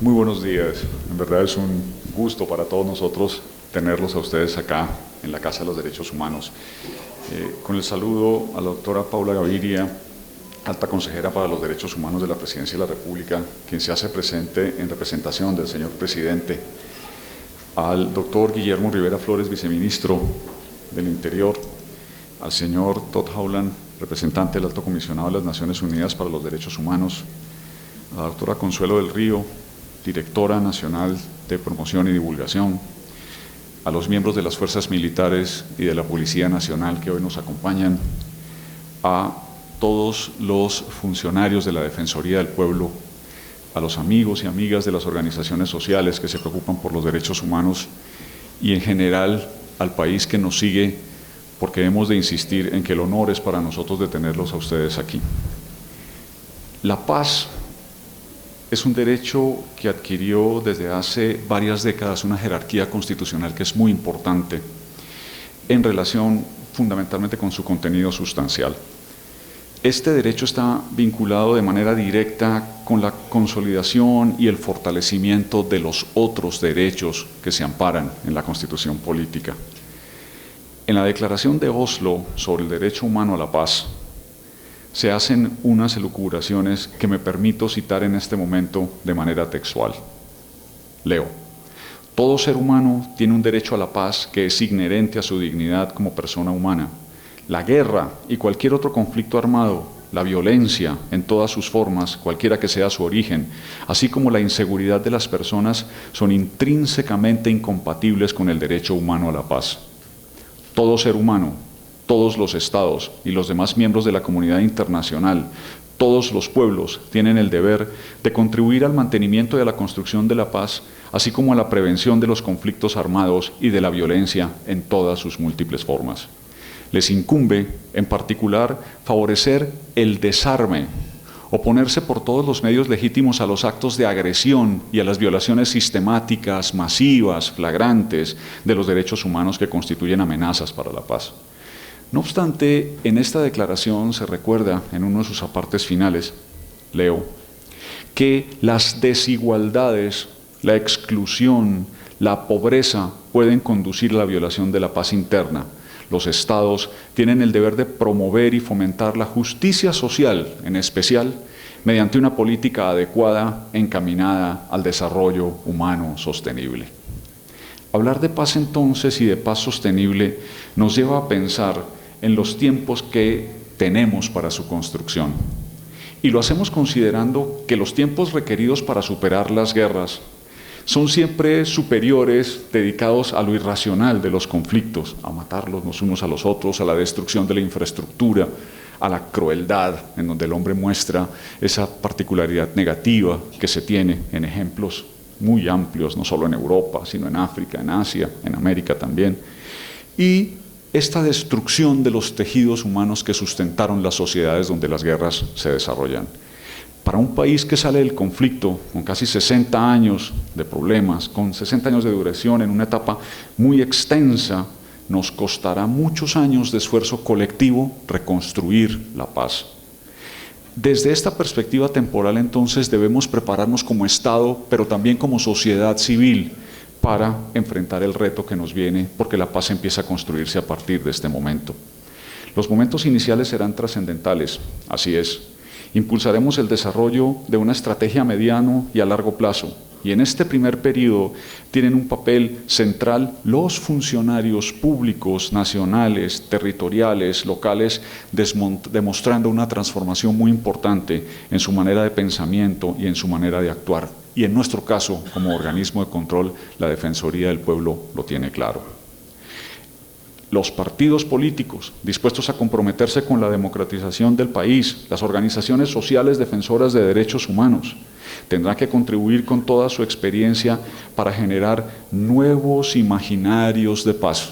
Muy buenos días. En verdad es un gusto para todos nosotros tenerlos a ustedes acá en la Casa de los Derechos Humanos. Con el saludo a la doctora Paula Gaviria, alta consejera para los Derechos Humanos de la Presidencia de la República, quien se hace presente en representación del señor presidente, al doctor Guillermo Rivera Flores, viceministro del Interior, al señor Todd Howland, representante del Alto Comisionado de las Naciones Unidas para los Derechos Humanos, a la doctora Consuelo del Río, directora nacional de Promoción y Divulgación, a los miembros de las Fuerzas Militares y de la Policía Nacional que hoy nos acompañan, a todos los funcionarios de la Defensoría del Pueblo, a los amigos y amigas de las organizaciones sociales que se preocupan por los derechos humanos y en general al país que nos sigue, porque hemos de insistir en que el honor es para nosotros de tenerlos a ustedes aquí. La paz es un derecho que adquirió desde hace varias décadas una jerarquía constitucional que es muy importante en relación fundamentalmente con su contenido sustancial. Este derecho está vinculado de manera directa con la consolidación y el fortalecimiento de los otros derechos que se amparan en la Constitución política. En la Declaración de Oslo sobre el derecho humano a la paz, se hacen unas elucubraciones que me permito citar en este momento de manera textual. Leo: todo ser humano tiene un derecho a la paz que es inherente a su dignidad como persona humana. La guerra y cualquier otro conflicto armado, la violencia en todas sus formas, cualquiera que sea su origen, así como la inseguridad de las personas, son intrínsecamente incompatibles con el derecho humano a la paz. Todo ser humano, todos los estados y los demás miembros de la comunidad internacional, todos los pueblos tienen el deber de contribuir al mantenimiento y a la construcción de la paz, así como a la prevención de los conflictos armados y de la violencia en todas sus múltiples formas. Les incumbe, en particular, favorecer el desarme, oponerse por todos los medios legítimos a los actos de agresión y a las violaciones sistemáticas, masivas, flagrantes de los derechos humanos que constituyen amenazas para la paz. No obstante, en esta declaración se recuerda, en uno de sus apartes finales, leo, que las desigualdades, la exclusión, la pobreza pueden conducir a la violación de la paz interna. Los estados tienen el deber de promover y fomentar la justicia social, en especial, mediante una política adecuada encaminada al desarrollo humano sostenible. Hablar de paz entonces y de paz sostenible nos lleva a pensar en los tiempos que tenemos para su construcción. Y lo hacemos considerando que los tiempos requeridos para superar las guerras son siempre superiores, dedicados a lo irracional de los conflictos, a matarlos los unos a los otros, a la destrucción de la infraestructura, a la crueldad, en donde el hombre muestra esa particularidad negativa que se tiene en ejemplos muy amplios, no solo en Europa, sino en África, en Asia, en América también. Y esta destrucción de los tejidos humanos que sustentaron las sociedades donde las guerras se desarrollan. Para un país que sale del conflicto con casi 60 años de problemas, con 60 años de duración en una etapa muy extensa, nos costará muchos años de esfuerzo colectivo reconstruir la paz. Desde esta perspectiva temporal, entonces, debemos prepararnos como Estado, pero también como sociedad civil, para enfrentar el reto que nos viene, porque la paz empieza a construirse a partir de este momento. Los momentos iniciales serán trascendentales, así es. Impulsaremos el desarrollo de una estrategia a mediano y a largo plazo, y en este primer periodo tienen un papel central los funcionarios públicos, nacionales, territoriales, locales, demostrando una transformación muy importante en su manera de pensamiento y en su manera de actuar. Y en nuestro caso, como organismo de control, la Defensoría del Pueblo lo tiene claro. Los partidos políticos dispuestos a comprometerse con la democratización del país, las organizaciones sociales defensoras de derechos humanos, tendrán que contribuir con toda su experiencia para generar nuevos imaginarios de paz.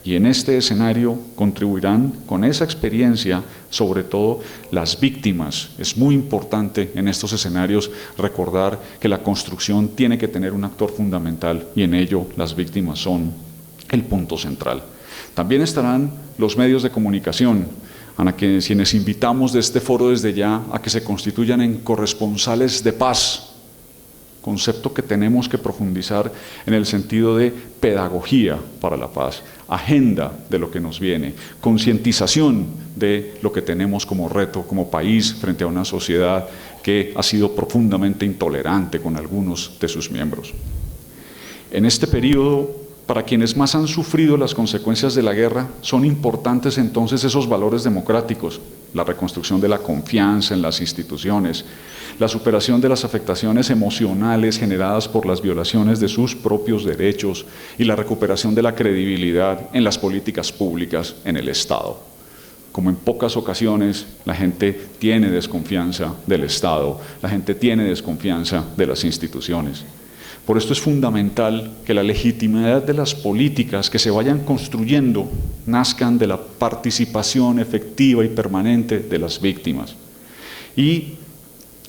Y en este escenario contribuirán con esa experiencia, sobre todo las víctimas. Es muy importante en estos escenarios recordar que la construcción tiene que tener un actor fundamental y en ello las víctimas son el punto central. También estarán los medios de comunicación, a quienes invitamos de este foro desde ya a que se constituyan en corresponsales de paz concepto que tenemos que profundizar en el sentido de pedagogía para la paz, agenda de lo que nos viene, concientización de lo que tenemos como reto, como país, frente a una sociedad que ha sido profundamente intolerante con algunos de sus miembros. En este periodo, para quienes más han sufrido las consecuencias de la guerra, son importantes entonces esos valores democráticos, la reconstrucción de la confianza en las instituciones, la superación de las afectaciones emocionales generadas por las violaciones de sus propios derechos y la recuperación de la credibilidad en las políticas públicas en el Estado. Como en pocas ocasiones, la gente tiene desconfianza del Estado, la gente tiene desconfianza de las instituciones. Por esto es fundamental que la legitimidad de las políticas que se vayan construyendo nazcan de la participación efectiva y permanente de las víctimas. Y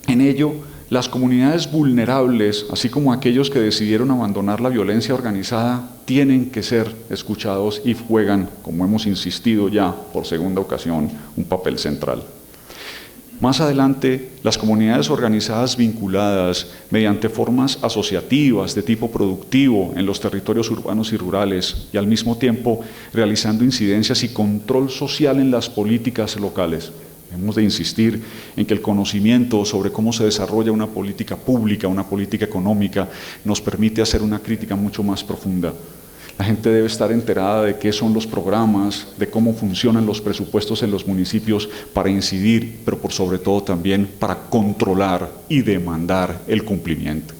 en ello, las comunidades vulnerables, así como aquellos que decidieron abandonar la violencia organizada, tienen que ser escuchados y juegan, como hemos insistido ya por segunda ocasión, un papel central. Más adelante, las comunidades organizadas vinculadas mediante formas asociativas de tipo productivo en los territorios urbanos y rurales y al mismo tiempo realizando incidencias y control social en las políticas locales. Hemos de insistir en que el conocimiento sobre cómo se desarrolla una política pública, una política económica, nos permite hacer una crítica mucho más profunda. La gente debe estar enterada de qué son los programas, de cómo funcionan los presupuestos en los municipios para incidir, pero por sobre todo también para controlar y demandar el cumplimiento.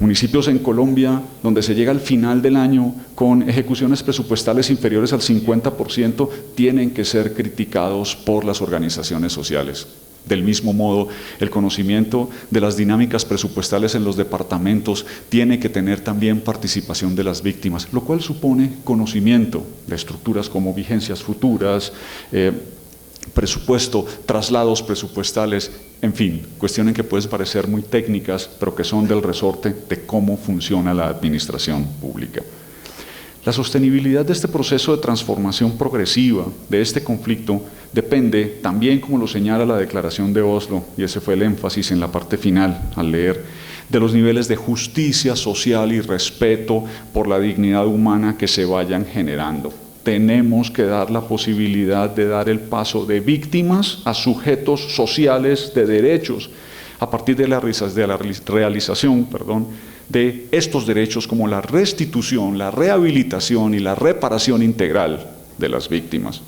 Municipios en Colombia donde se llega al final del año con ejecuciones presupuestales inferiores al 50% tienen que ser criticados por las organizaciones sociales. Del mismo modo, el conocimiento de las dinámicas presupuestales en los departamentos tiene que tener también participación de las víctimas, lo cual supone conocimiento de estructuras como vigencias futuras, presupuesto, traslados presupuestales, en fin, cuestiones que pueden parecer muy técnicas, pero que son del resorte de cómo funciona la administración pública. La sostenibilidad de este proceso de transformación progresiva de este conflicto depende también, como lo señala la Declaración de Oslo, y ese fue el énfasis en la parte final al leer, de los niveles de justicia social y respeto por la dignidad humana que se vayan generando. Tenemos que dar la posibilidad de dar el paso de víctimas a sujetos sociales de derechos a partir de la realización de estos derechos como la restitución, la rehabilitación y la reparación integral de las víctimas.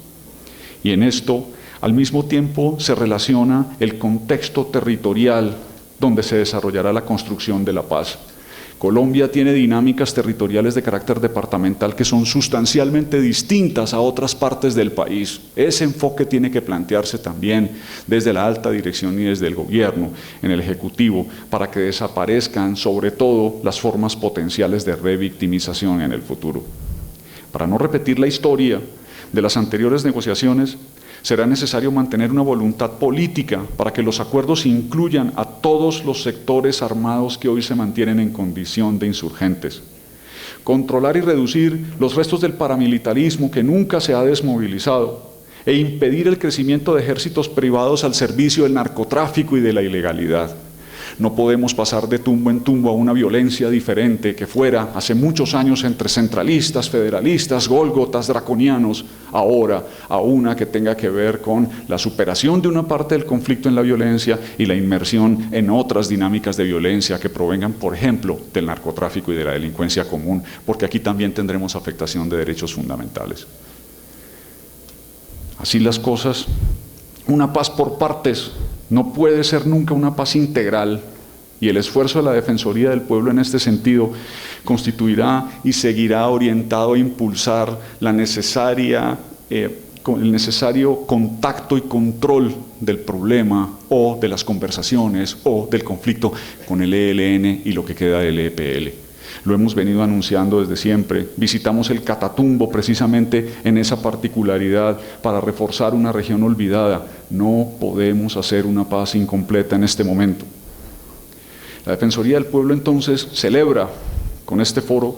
Y en esto, al mismo tiempo, se relaciona el contexto territorial donde se desarrollará la construcción de la paz. Colombia tiene dinámicas territoriales de carácter departamental que son sustancialmente distintas a otras partes del país. Ese enfoque tiene que plantearse también desde la alta dirección y desde el gobierno, en el Ejecutivo, para que desaparezcan sobre todo las formas potenciales de revictimización en el futuro. Para no repetir la historia de las anteriores negociaciones, será necesario mantener una voluntad política para que los acuerdos incluyan a todos los sectores armados que hoy se mantienen en condición de insurgentes. Controlar y reducir los restos del paramilitarismo que nunca se ha desmovilizado e impedir el crecimiento de ejércitos privados al servicio del narcotráfico y de la ilegalidad. No podemos pasar de tumbo en tumbo a una violencia diferente que fuera hace muchos años entre centralistas, federalistas, gólgotas, draconianos, ahora a una que tenga que ver con la superación de una parte del conflicto en la violencia y la inmersión en otras dinámicas de violencia que provengan, por ejemplo, del narcotráfico y de la delincuencia común, porque aquí también tendremos afectación de derechos fundamentales. Así las cosas, una paz por partes no puede ser nunca una paz integral, y el esfuerzo de la Defensoría del Pueblo en este sentido constituirá y seguirá orientado a impulsar el necesario contacto y control del problema o de las conversaciones o del conflicto con el ELN y lo que queda del EPL. Lo hemos venido anunciando desde siempre. Visitamos el Catatumbo precisamente en esa particularidad para reforzar una región olvidada. No podemos hacer una paz incompleta en este momento. La Defensoría del Pueblo entonces celebra con este foro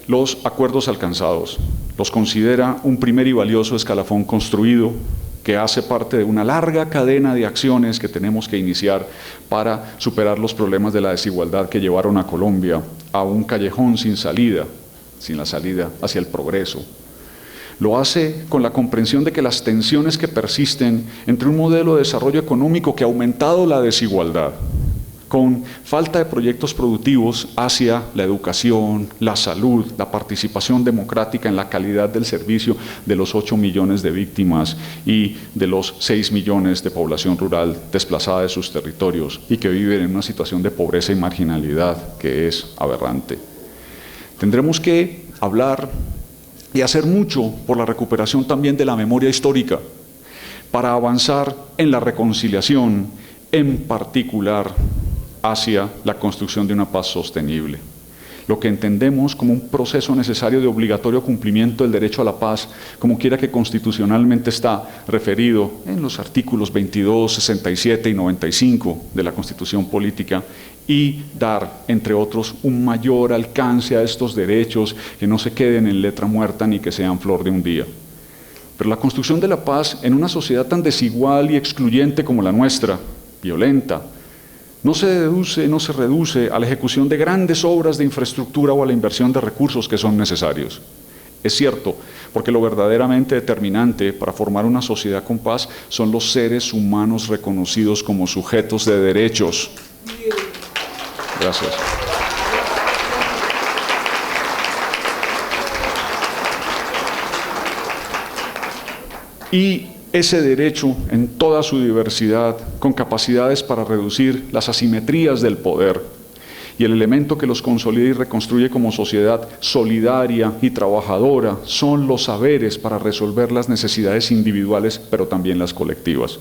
los acuerdos alcanzados. Los considera un primer y valioso escalafón construido que hace parte de una larga cadena de acciones que tenemos que iniciar para superar los problemas de la desigualdad que llevaron a Colombia a un callejón sin salida, sin la salida hacia el progreso. Lo hace con la comprensión de que las tensiones que persisten entre un modelo de desarrollo económico que ha aumentado la desigualdad, con falta de proyectos productivos hacia la educación, la salud, la participación democrática en la calidad del servicio de los 8 millones de víctimas y de los 6 millones de población rural desplazada de sus territorios y que viven en una situación de pobreza y marginalidad que es aberrante. Tendremos que hablar y hacer mucho por la recuperación también de la memoria histórica para avanzar en la reconciliación, en particular hacia la construcción de una paz sostenible. Lo que entendemos como un proceso necesario de obligatorio cumplimiento del derecho a la paz, como quiera que constitucionalmente está referido en los artículos 22, 67 y 95 de la Constitución Política, y dar, entre otros, un mayor alcance a estos derechos que no se queden en letra muerta ni que sean flor de un día. Pero la construcción de la paz en una sociedad tan desigual y excluyente como la nuestra, violenta, no se reduce a la ejecución de grandes obras de infraestructura o a la inversión de recursos que son necesarios. Es cierto, porque lo verdaderamente determinante para formar una sociedad con paz son los seres humanos reconocidos como sujetos de derechos. Gracias. Y ese derecho en toda su diversidad, con capacidades para reducir las asimetrías del poder, y el elemento que los consolida y reconstruye como sociedad solidaria y trabajadora, son los saberes para resolver las necesidades individuales, pero también las colectivas.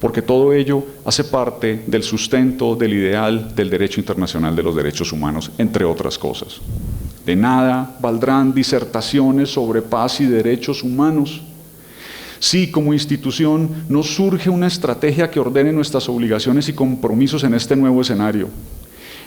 Porque todo ello hace parte del sustento del ideal del derecho internacional de los derechos humanos, entre otras cosas. De nada valdrán disertaciones sobre paz y derechos humanos si como institución no surge una estrategia que ordene nuestras obligaciones y compromisos en este nuevo escenario.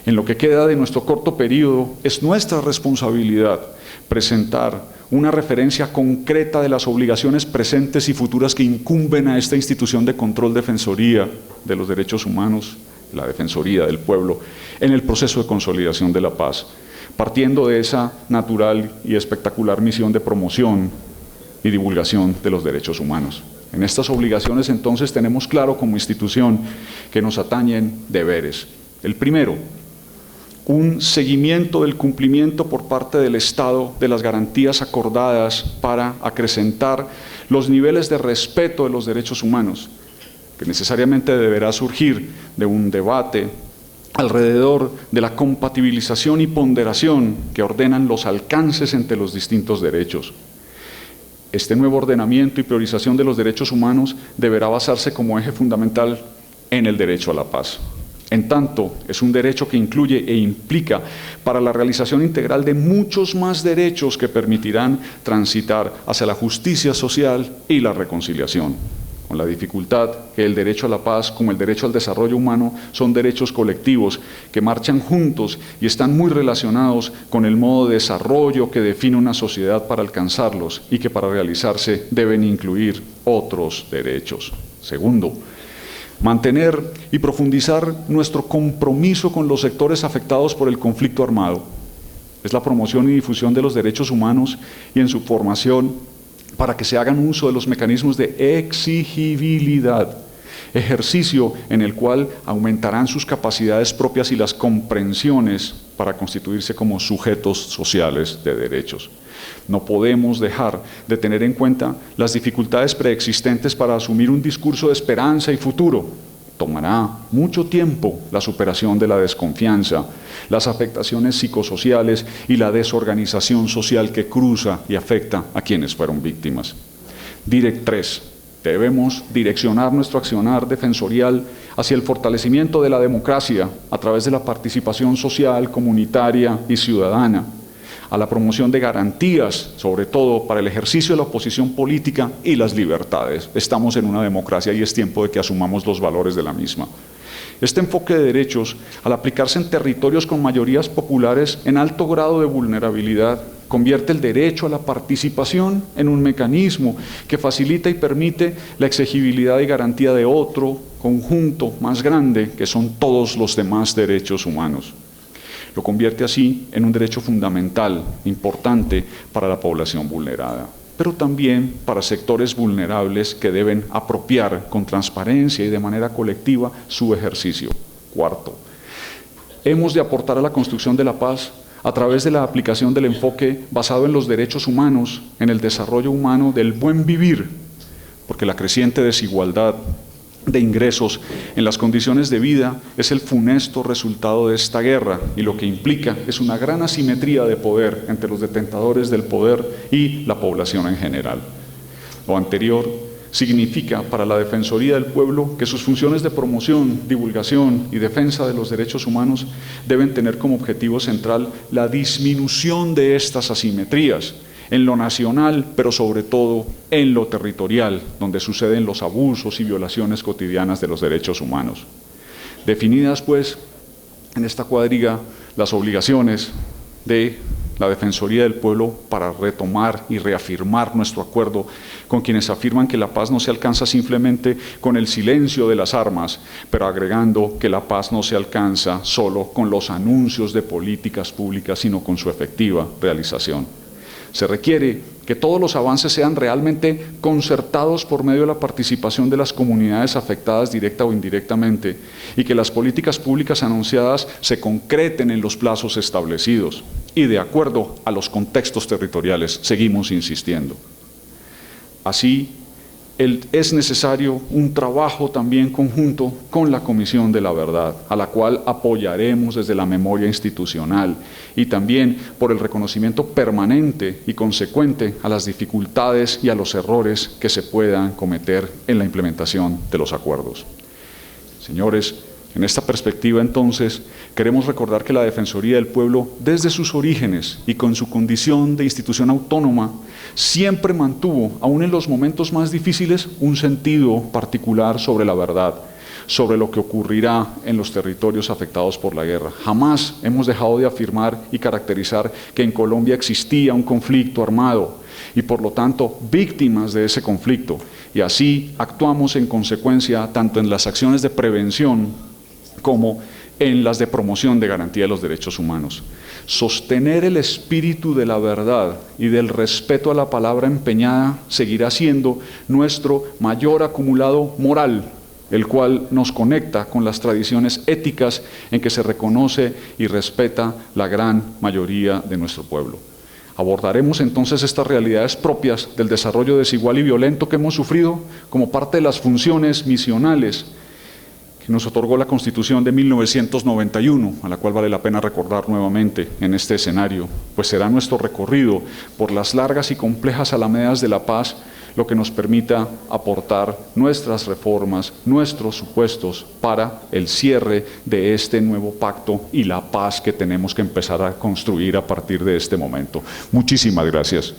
En lo que queda de nuestro corto periodo, es nuestra responsabilidad presentar una referencia concreta de las obligaciones presentes y futuras que incumben a esta institución de control defensoría de los derechos humanos, la Defensoría del Pueblo, en el proceso de consolidación de la paz, partiendo de esa natural y espectacular misión de promoción y divulgación de los derechos humanos. En estas obligaciones entonces tenemos claro como institución que nos atañen deberes. El primero, un seguimiento del cumplimiento por parte del Estado de las garantías acordadas para acrecentar los niveles de respeto de los derechos humanos, que necesariamente deberá surgir de un debate alrededor de la compatibilización y ponderación que ordenan los alcances entre los distintos derechos. Este nuevo ordenamiento y priorización de los derechos humanos deberá basarse como eje fundamental en el derecho a la paz. En tanto, es un derecho que incluye e implica para la realización integral de muchos más derechos que permitirán transitar hacia la justicia social y la reconciliación, con la dificultad que el derecho a la paz como el derecho al desarrollo humano son derechos colectivos que marchan juntos y están muy relacionados con el modo de desarrollo que define una sociedad para alcanzarlos y que para realizarse deben incluir otros derechos. Segundo, mantener y profundizar nuestro compromiso con los sectores afectados por el conflicto armado. Es la promoción y difusión de los derechos humanos y en su formación para que se hagan uso de los mecanismos de exigibilidad, ejercicio en el cual aumentarán sus capacidades propias y las comprensiones para constituirse como sujetos sociales de derechos. No podemos dejar de tener en cuenta las dificultades preexistentes para asumir un discurso de esperanza y futuro. Tomará mucho tiempo la superación de la desconfianza, las afectaciones psicosociales y la desorganización social que cruza y afecta a quienes fueron víctimas. Direct 3. Debemos direccionar nuestro accionar defensorial hacia el fortalecimiento de la democracia a través de la participación social, comunitaria y ciudadana, a la promoción de garantías, sobre todo para el ejercicio de la oposición política y las libertades. Estamos en una democracia y es tiempo de que asumamos los valores de la misma. Este enfoque de derechos, al aplicarse en territorios con mayorías populares en alto grado de vulnerabilidad, convierte el derecho a la participación en un mecanismo que facilita y permite la exigibilidad y garantía de otro conjunto más grande, que son todos los demás derechos humanos. Lo convierte así en un derecho fundamental, importante para la población vulnerada, pero también para sectores vulnerables que deben apropiar con transparencia y de manera colectiva su ejercicio. Cuarto, hemos de aportar a la construcción de la paz a través de la aplicación del enfoque basado en los derechos humanos, en el desarrollo humano del buen vivir, porque la creciente desigualdad de ingresos en las condiciones de vida es el funesto resultado de esta guerra, y lo que implica es una gran asimetría de poder entre los detentadores del poder y la población en general. Lo anterior significa para la Defensoría del Pueblo que sus funciones de promoción, divulgación y defensa de los derechos humanos deben tener como objetivo central la disminución de estas asimetrías en lo nacional, pero sobre todo en lo territorial, donde suceden los abusos y violaciones cotidianas de los derechos humanos. Definidas, pues, en esta cuadriga las obligaciones de la Defensoría del Pueblo para retomar y reafirmar nuestro acuerdo con quienes afirman que la paz no se alcanza simplemente con el silencio de las armas, pero agregando que la paz no se alcanza solo con los anuncios de políticas públicas, sino con su efectiva realización. Se requiere que todos los avances sean realmente concertados por medio de la participación de las comunidades afectadas directa o indirectamente, y que las políticas públicas anunciadas se concreten en los plazos establecidos y de acuerdo a los contextos territoriales. Seguimos insistiendo. Así, es necesario un trabajo también conjunto con la Comisión de la Verdad, a la cual apoyaremos desde la memoria institucional y también por el reconocimiento permanente y consecuente a las dificultades y a los errores que se puedan cometer en la implementación de los acuerdos. Señores, en esta perspectiva, entonces, queremos recordar que la Defensoría del Pueblo, desde sus orígenes y con su condición de institución autónoma, siempre mantuvo, aún en los momentos más difíciles, un sentido particular sobre la verdad, sobre lo que ocurrirá en los territorios afectados por la guerra. Jamás hemos dejado de afirmar y caracterizar que en Colombia existía un conflicto armado y, por lo tanto, víctimas de ese conflicto. Y así actuamos en consecuencia tanto en las acciones de prevención como en las de promoción de garantía de los derechos humanos. Sostener el espíritu de la verdad y del respeto a la palabra empeñada seguirá siendo nuestro mayor acumulado moral, el cual nos conecta con las tradiciones éticas en que se reconoce y respeta la gran mayoría de nuestro pueblo. Abordaremos entonces estas realidades propias del desarrollo desigual y violento que hemos sufrido como parte de las funciones misionales que nos otorgó la Constitución de 1991, a la cual vale la pena recordar nuevamente en este escenario, pues será nuestro recorrido por las largas y complejas alamedas de la paz lo que nos permita aportar nuestras reformas, nuestros supuestos para el cierre de este nuevo pacto y la paz que tenemos que empezar a construir a partir de este momento. Muchísimas gracias.